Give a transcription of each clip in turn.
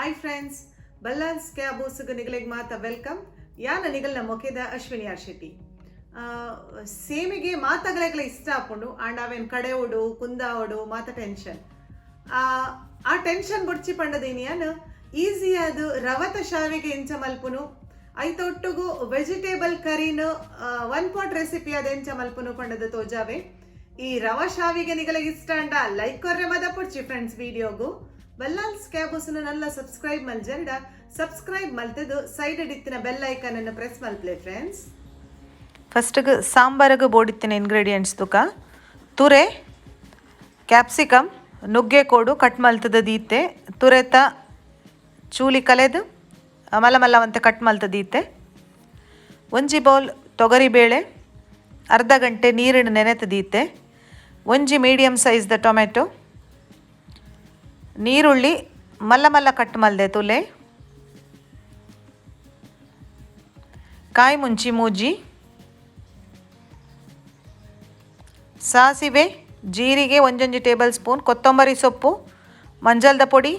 Hi friends, ಬಲ್ಲಾಲ್ಸ್ ಕ್ಯಾಬೋಸ್ಗೆ ನಿಗಲಿಗೆ ಮಾತಾ welcome. ಯಾನ ನಿಗಲ್ನ ಮೊಕೆದ Ashwini R Shetty. ಸೇಮಿಗೆ ಮಾತಾಗಲೆಗಳ ಇಷ್ಟ ಹಾಕೊಂಡು ಆಂಡ್ ಅವೇನು ಕಡೆ ಓಡು ಕುಂದ ಓಡು ಮಾತ ಟೆನ್ಷನ್ ಆ ಟೆನ್ಷನ್ ಬುಡ್ಚಿ ಪಂಡದೇನಿಯನ್ ಈಸಿ ಅದು ರವತ ಶಾವಿಗೆ ಎಂಚ ಮಲ್ಪುನು ಐತೊಟ್ಟುಗು ವೆಜಿಟೇಬಲ್ ಕರಿನ 1 ಪಾಟ್ ರೆಸಿಪಿ ಅದು ಎಂಚ ಮಲ್ಪುನು ಪಂಡದ ತೋಜಾವೆ. ಈ ರವ ಶಾವಿಗೆ ನಿಗಲಿಗೆ ಇಷ್ಟ ಅಂಡ ಲೈಕ್ ಕೊರ್ರೆ ಮದ ಪುಡ್ಚಿ ಫ್ರೆಂಡ್ಸ್ ವಿಡಿಯೋಗು. ಬಲ್ಲಾಲ್ಸ್ ಕ್ಯಾಬೋಸ್ನ ನಲ್ಲ ಸಬ್ಸ್ಕ್ರೈಬ್ ಮಲ್ಜಂಡ ಸಬ್ಸ್ಕ್ರೈಬ್ ಮಲ್ತದು ಸೈಡ್ ಇತ್ತಿನ ಬೆಲ್ ಐಕನ್ ಅನ್ನು ಪ್ರೆಸ್ ಮಲ್ಪ್ಲೆ ಫ್ರೆಂಡ್ಸ್. ಫಸ್ಟ್ಗೆ ಸಾಂಬಾರಿಗೆ ಬೋಡಿತ್ತಿನ ಇಂಗ್ರೀಡಿಯೆಂಟ್ಸ್ ತುಕ ತುರೆ, ಕ್ಯಾಪ್ಸಿಕಮ್, ನುಗ್ಗೆಕೋಡು ಕಟ್ ಮಲ್ತದ ದೀತೆ, ತುರೆತ ಚೂಲಿ ಕಲೆದು ಮಲ್ಲ ಮಲ್ಲವಂತೆ ಕಟ್ ಮಲ್ತದ ದೀತೆ, ಒಂಜಿ ಬೌಲ್ ತೊಗರಿಬೇಳೆ, ಅರ್ಧ ಗಂಟೆ ನೀರಿನ ನೆನೆತದೀತೆ, ಒಂಜಿ ಮೀಡಿಯಮ್ ಸೈಜ್ದ ಟೊಮೆಟೊ, ನೀರುಳ್ಳಿ ಮಲ್ಲ ಮಲ್ಲ ಕಟ್ ಮಲ್ದೆ ತುಲೆ, ಕಾಯಿ ಮುಂಚಿ ಮೂಜಿ, ಸಾಸಿವೆ, ಜೀರಿಗೆ ಒಂಜೊಂಜಿ ಟೇಬಲ್ ಸ್ಪೂನ್, ಕೊತ್ತಂಬರಿ ಸೊಪ್ಪು, ಮಂಜಲ್ದ ಪೊಡಿ,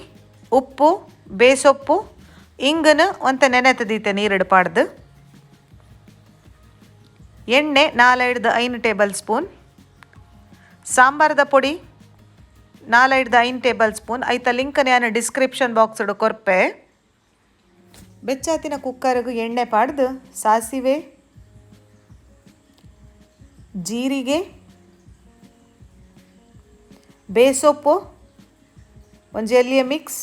ಉಪ್ಪು, ಬೇಸೊಪ್ಪು, ಇಂಗನ ಒಂತೆ ನೆನೆತದೀತೆ ನೀರಿಡು ಪಾಡ್ದು, ಎಣ್ಣೆ 4-5 ಟೇಬಲ್ ಸ್ಪೂನ್, ಸಾಂಬಾರದ ಪೊಡಿ 4-5 ಟೇಬಲ್ ಸ್ಪೂನ್. ಐತ ಲಿಂಕ್ ನಾನು ಡಿಸ್ಕ್ರಿಪ್ಷನ್ ಬಾಕ್ಸ್ ಕೊರ್ಪೆ. ಬೆಚ್ಚಾತಿನ ಕುಕ್ಕರ್ಗೆ ಎಣ್ಣೆ ಪಾಡ್ದು ಸಾಸಿವೆ, ಜೀರಿಗೆ, ಬೇಸೊಪ್ಪು, ಒಂಜಿ ಎಲ್ಲಿಯ ಮಿಕ್ಸ್,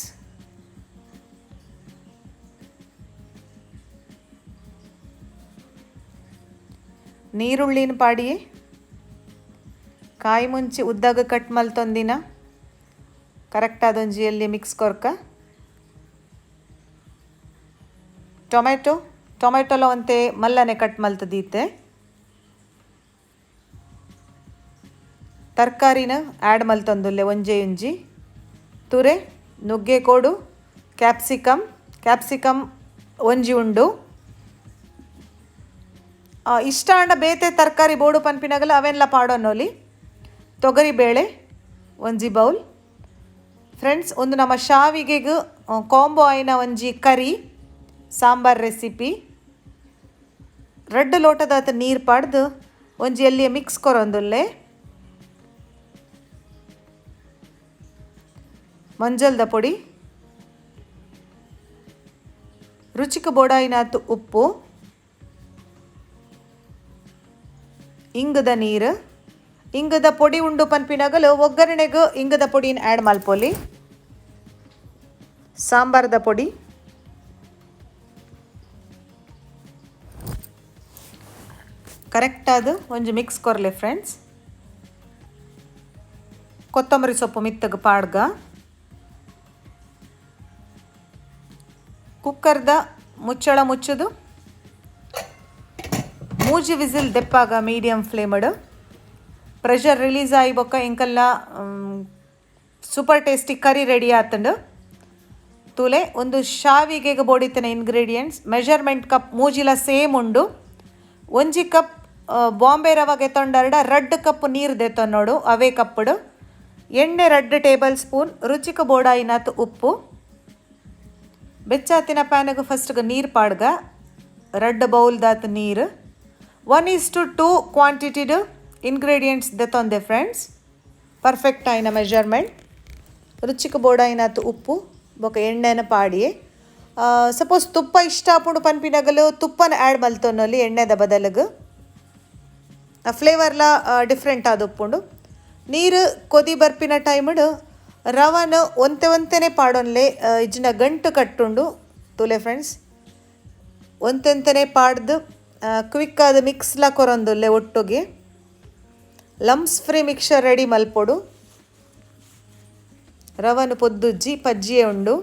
ನೀರುಳ್ಳಿನ ಪಾಡಿ, ಕಾಯಿ ಮುಂಚಿ ಉದ್ದಾಗ ಕಟ್ ಮಲ್ತೊಂದಿನ ಕರೆಕ್ಟ್ ಅದೊಂಜಿ ಎಲ್ಲಿ ಮಿಕ್ಸ್ ಕೊರ್ಕ, ಟೊಮೆಟೊಲ ಒಂತೆ ಮಲ್ಲನೆ ಕಟ್ ಮಲ್ತದೀತೆ, ತರಕಾರಿನ ಆ್ಯಡ್ ಮಲ್ತೊಂದುಲ್ಲೆ ಒಂಜಿ ತುರೆ, ನುಗ್ಗೆಕೋಡು, ಕ್ಯಾಪ್ಸಿಕಮ್ ಒಂಜಿ ಉಂಡು. ಇಷ್ಟ ಅಂಡ ಬೇತೆ ತರಕಾರಿ ಬೋಡು ಪನ್ಪಿನಾಗಲ್ಲ ಅವೆಲ್ಲ ಪಾಡೋನೋಲಿ. ತೊಗರಿಬೇಳೆ ಒಂಜಿ ಬೌಲ್ ಫ್ರೆಂಡ್ಸ್. ಒಂದು ನಮ್ಮ ಶಾವಿಗೆಗೆ ಕಾಂಬೋ ಆಯ್ನ ಒಂಜಿ ಕರಿ ಸಾಂಬಾರ್ ರೆಸಿಪಿ. 2 ಲೋಟದ ನೀರು ಪಾಡ್ದು ಒಂಜಿ ಎಲ್ಲಿಯ ಮಿಕ್ಸ್ ಕೊರೊಂದುಲ್ಲೆ, ಮಂಜಲ್ದ ಪೊಡಿ, ರುಚಿಗೆ ಬೋಡಾಯಿನಾತು ಉಪ್ಪು, ಇಂಗದ ನೀರು, ಇಂಗದ ಪೊಡಿ ಉಂಡು ಪನ್ಪಿನಾಗಲು ಒಗ್ಗರಣೆಗೆ ಇಂಗದ ಪೊಡಿನ ಆ್ಯಡ್ ಮಲ್ಪೊಲಿ, ಸಾಂಬಾರದ ಪೊಡಿ, ಕರೆಕ್ಟಾದ ಒಂಜಿ ಮಿಕ್ಸ್ ಕೊರ್ಲೆ ಫ್ರೆಂಡ್ಸ್. ಕೊತ್ತಂಬರಿ ಸೊಪ್ಪು ಮಿತ್ತಗೆ ಪಾಡ್ಗ, ಕುಕ್ಕರ್ದ ಮುಚ್ಚಳ ಮುಚ್ಚದು, ಮೂಜಿ ವಿಸಿಲ್ ದೆಪ್ಪಾಗ ಮೀಡಿಯಮ್ ಫ್ಲೇಮಡು, ಪ್ರೆಷರ್ ರಿಲೀಸ್ ಆಗಿ ಬೊಕ್ಕ ಇಂಕಲ್ಲ ಸೂಪರ್ ಟೇಸ್ಟಿ ಕರಿ ರೆಡಿ ಆತಂಡು ತೂಲೆ. ಒಂದು ಶಾವಿಗೆಗೆ ಬೋಡಿತ್ತಿನ ಇಂಗ್ರೀಡಿಯೆಂಟ್ಸ್ ಮೆಜರ್ಮೆಂಟ್ ಕಪ್ ಮೂಜಿಲ ಸೇಮ್ ಉಂಡು. ಒಂಜಿ ಕಪ್ ಬಾಂಬೆ ರವಾಗೆ ತೊಂಡರ್ಡ 2 ಕಪ್ ನೀರು ದೆತ್ತೊನ್ನೋಡು ಅವೇ ಕಪ್ಪಡು, ಎಣ್ಣೆ 2 ಟೇಬಲ್ ಸ್ಪೂನ್, ರುಚಿಗೆ ಬೋಡಾಯಿನಾತು ಉಪ್ಪು. ಬೆಚ್ಚಾತಿನ ಪ್ಯಾನಿಗೆ ಫಸ್ಟ್ಗೆ ನೀರು ಪಾಡ್ಗ 2 ಬೌಲ್ದಾತ ನೀರು, 1:2 ಕ್ವಾಂಟಿಟಿಡು ಇಂಗ್ರೀಡಿಯೆಂಟ್ಸ್ ದೆತ್ತೊಂದೆ ಫ್ರೆಂಡ್ಸ್. ಪರ್ಫೆಕ್ಟ್ ಆಯ್ನ ಮೆಜರ್ಮೆಂಟ್. ರುಚಿಗೆ ಬೋಡಾಯಿನಾತು ಉಪ್ಪು ಬೊಕ ಎಣ್ಣೆನ ಪಾಡಿ. ಸಪೋಸ್ ತುಪ್ಪ ಇಷ್ಟ ಆಪುಂಡು ಪನ್ಪಿನಾಗಲು ತುಪ್ಪನ ಆ್ಯಡ್ ಮಲ್ತೊನ್ನೊಲಿ ಎಣ್ಣೆದ ಬದಲಿಗೆ, ಫ್ಲೇವರ್ಲ ಡಿಫ್ರೆಂಟ್ ಆದ ಉಪ್ಪುಂಡು. ನೀರು ಕೊದಿ ಬರ್ಪಿನ ಟೈಮಡು ರವನ ಒಂತೆನೆ ಪಾಡೊನ್ಲೆ ಇಜ್ಜಿನ ಗಂಟು ಕಟ್ಟುಂಡು ತುಲೆ ಫ್ರೆಂಡ್ಸ್. ಒಂತೆನೆ ಪಾಡ್ದು ಕ್ವಿಕ್ ಆದ ಮಿಕ್ಸ್ಲ ಕೊರೊಂದುಲ್ಲೆ ಒಟ್ಟುಗೆ. ಲಮ್ಸ್ ಫ್ರೀ ಮಿಕ್ಸರ್ ರೆಡಿ ಮಲ್ಪೊಡು. ರವನು ಪೊದ್ದುಜ್ಜಿ ಪಜ್ಜಿಯೇ ಉಂಡು.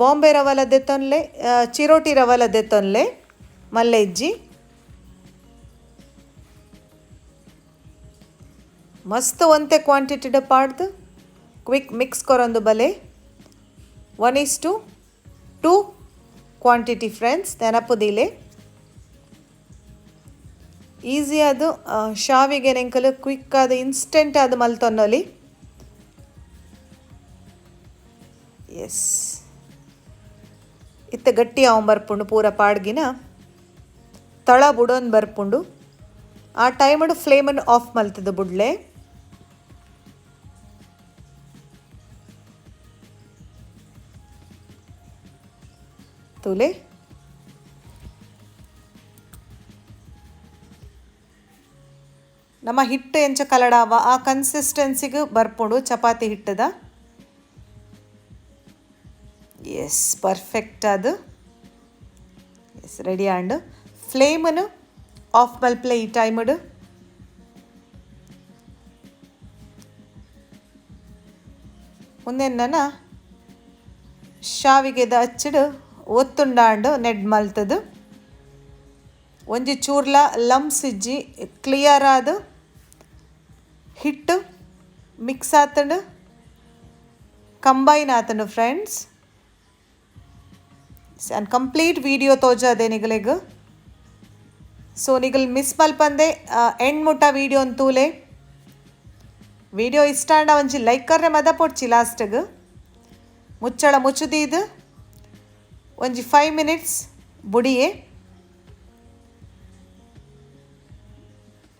ಬಾಂಬೆ ರವಲ ದೆತ್ತೊನ್ಲೆ, ಚಿರೋಟಿ ರವಲ ದೆತ್ತೊನ್ಲೆ ಮಲ್ಲೆ ಇಜ್ಜಿ. ಮಸ್ತ್ ಒಂತೆ ಕ್ವಾಂಟಿಟಿಡ ಪಾಡ್ದು ಕ್ವಿಕ್ ಮಿಕ್ಸ್ ಕೊರೊಂದು ಬಲೆ. 1:2 ಕ್ವಾಂಟಿಟಿ ಫ್ರೆಂಡ್ಸ್ ನೆನಪುದಿಲೆ. ಈಸಿ ಅದು ಶಾವಿಗೆ ನೆಂಕಲು ಕ್ವಿಕ್ ಆದ ಇನ್ಸ್ಟೆಂಟ್ ಆದ ಮಲ್ತೊನ್ನೊಲಿ. ಎಸ್ ಇತ್ತೆ ಗಟ್ಟಿ ಅವನ್ ಬರ್ಪುಂಡು ಪೂರ ಪಾಡ್ಗಿನ ತಳ ಬುಡೋನ್ ಬರ್ಪುಂಡು. ಆ ಟೈಮಡು ಫ್ಲೇಮನ್ನು ಆಫ್ ಮಲ್ತದ ಬುಡ್ಲೆ. ತೂಲೆ ನಮ್ಮ ಹಿಟ್ಟು ಎಂಚ ಕಲಡಾವ ಆ ಕನ್ಸಿಸ್ಟೆನ್ಸಿಗೆ ಬರ್ಪುಂಡು ಚಪಾತಿ ಹಿಟ್ಟದ. ಎಸ್ ಪರ್ಫೆಕ್ಟ್ ಅದು. ಎಸ್ ರೆಡಿ ಆಂಡ್ ಫ್ಲೇಮನ್ನು ಆಫ್ ಮಲ್ಪ್ಲೆ ಈ ಟೈಮಡು. ಮುಂದೆ ನಾನು ಶಾವಿಗೆದ ಹಚ್ಚಿಡು ಒತ್ತುಂಡಾಂಡು ನೆಡ್ ಮಲ್ತದು. ಒಂಜಿ ಚೂರ್ಲ ಲಂಪ್ಸ್ ಇಜ್ಜಿ ಕ್ಲಿಯರ್ ಆದ ಹಿಟ್ಟು ಮಿಕ್ಸ್ ಆತಂಡು ಕಂಬೈನ್ ಆತಂಡು ಫ್ರೆಂಡ್ಸ್. ಆ್ಯಂಡ್ ಕಂಪ್ಲೀಟ್ ವಿಡಿಯೋ ತೋಜದೆ ನಿಗಲಿಗೆ. ಸೊ ನಿಗಲ್ ಮಿಸ್ ಮಲ್ಪಂದೆ ಎಂಡ್ ಮುಟ್ಟ ವಿಡಿಯೋ ಅಂತೂಲೆ. ವಿಡಿಯೋ ಇಷ್ಟ ಆಂಡ ಒಂಜಿ ಲೈಕರ್ರೆ ಮದ ಪೊಡ್ಚಿ ಲಾಸ್ಟಿಗೆ. ಮುಚ್ಚಳ ಮುಚ್ಚುದೀದು ಒಂಜಿ 5 minutes ಬುಡಿಯೇ.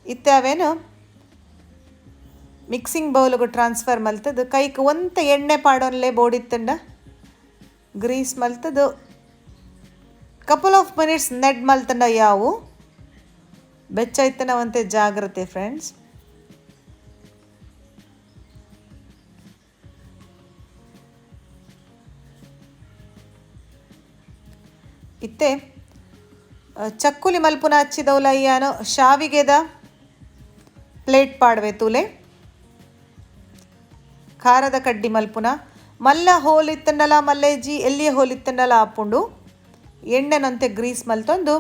ಇತ್ತೆ ಅವೇನು ಮಿಕ್ಸಿಂಗ್ ಬೌಲ್ಗೆ ಟ್ರಾನ್ಸ್ಫರ್ ಮಲ್ತದು. ಕೈಗೆ ಒಂತ ಎಣ್ಣೆ ಪಾಡೋನ್ಲೆ ಬೋಡಿತ್ತಂಡ ಗ್ರೀಸ್ ಮಲ್ತದು. ಕಪಲ್ ಆಫ್ ಮಿನಿಟ್ಸ್ ನೆಡ್ ಮಲ್ತಂಡ ಯಾವು ಬೆಚ್ಚೈತನವಂತೆ ಜಾಗ್ರತೆ ಫ್ರೆಂಡ್ಸ್. ಇತ್ತೆ ಚಕ್ಕುಲಿ ಮಲ್ಪುನ ಹಚ್ಚಿದವುಲ ಅಯ್ಯಾನು ಶಾವಿಗೆದ ಪ್ಲೇಟ್ ಪಾಡ್ವೆ ತೂಲೆ. ಖಾರದ ಕಡ್ಡಿ ಮಲ್ಪುನ ಮಲ್ಲ ಹೋಲಿತ್ತಂಡಲ ಮಲ್ಲೇಜಿ ಎಲ್ಲಿಯ ಹೋಲಿತ್ತಂಡಲ ಹಾಪುಂಡು ಎಣ್ಣೆನಂತೆ ಗ್ರೀಸ್ ಮಲ್ತೊಂದು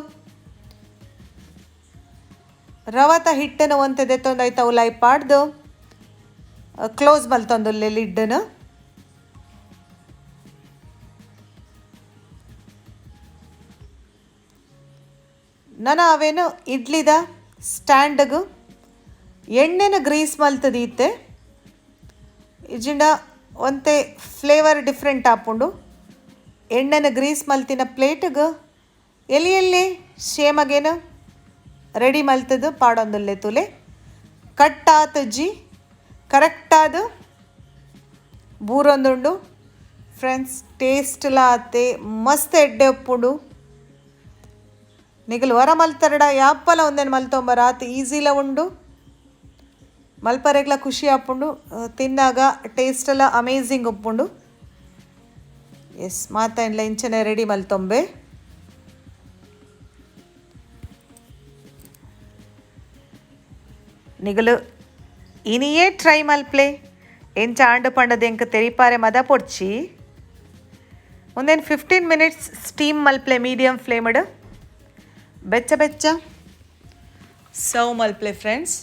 ರವತ ಹಿಟ್ಟನ್ನು ಒಂತೆ ದೆತ್ತೊಂದು ಐತ ಉಲೈ ಪಾಡ್ದು ಕ್ಲೋಸ್ ಮಲ್ತೊಂದು ಲಿಡ್ಡನ್ನು. ನಾನು ಅವೇನು ಇಡ್ಲಿದ ಸ್ಟ್ಯಾಂಡ್ಗೆ ಎಣ್ಣೆನ ಗ್ರೀಸ್ ಮಲ್ತದೀತೆ. ಇಜಿಂಡ ಒಂತೆ ಫ್ಲೇವರ್ ಡಿಫ್ರೆಂಟ್ ಹಾಪುಂಡು ಎಣ್ಣೆನ ಗ್ರೀಸ್ ಮಲ್ತಿನ ಪ್ಲೇಟ್ಗೆ ಎಲ್ಲಿ ಶೇಮಗೇನು ರೆಡಿ ಮಲ್ತದು ಪಾಡೊಂದುಲ್ಲೆ ತುಲೆ. ಕಟ್ ಆತಜ್ಜಿ ಕರೆಕ್ಟಾದ ಬೂರೊಂದುಂಡು ಫ್ರೆಂಡ್ಸ್. ಟೇಸ್ಟ್ಲ ಆತೆ ಮಸ್ತ್ ಎಡ್ಡೆ ಉಪ್ಪುಂಡು. ನಿಗಲು ಹೊರ ಮಲ್ತರಡ ಯಾಪ್ಪಲ ಒಂದೇನು ಮಲ್ತೊಂಬರ ಆತ ಈಸಿಲ ಉಂಡು ಮಲ್ಪರೆಗ್ಲ ಖುಷಿ ಆಪುಂಡು. ತಿನ್ನಾಗ ಟೇಸ್ಟೆಲ್ಲ ಅಮೇಝಿಂಗ್ ಉಪ್ಪುಂಡು. ಎಸ್ ಮಾತಾಡ್ಲ ಇಂಚನೆ ರೆಡಿ ಮಲ್ತೊಂಬೆ. ನಿಗಲು ಇನಿಯೇ ಟ್ರೈ ಮಲ್ಪ್ಲೆ ಎಂಚ ಆಂಡು ಪಂಡದ ಎಂಕ ತೆರಿಪಾರೆ ಮದ ಪೊಡ್ಚಿ ಒಂದೇನು 15 minutes ಸ್ಟೀಮ್ ಮಲ್ಪ್ಲೆ ಮೀಡಿಯಮ್ ಫ್ಲೇಮಡ್ ಬೆಚ್ಚ ಬೆಚ್ಚ ಸರ್ವ್ ಮಲ್ಪ್ಲೆ ಫ್ರೆಂಡ್ಸ್.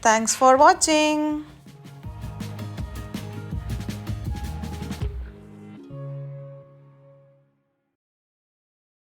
Thanks for watching.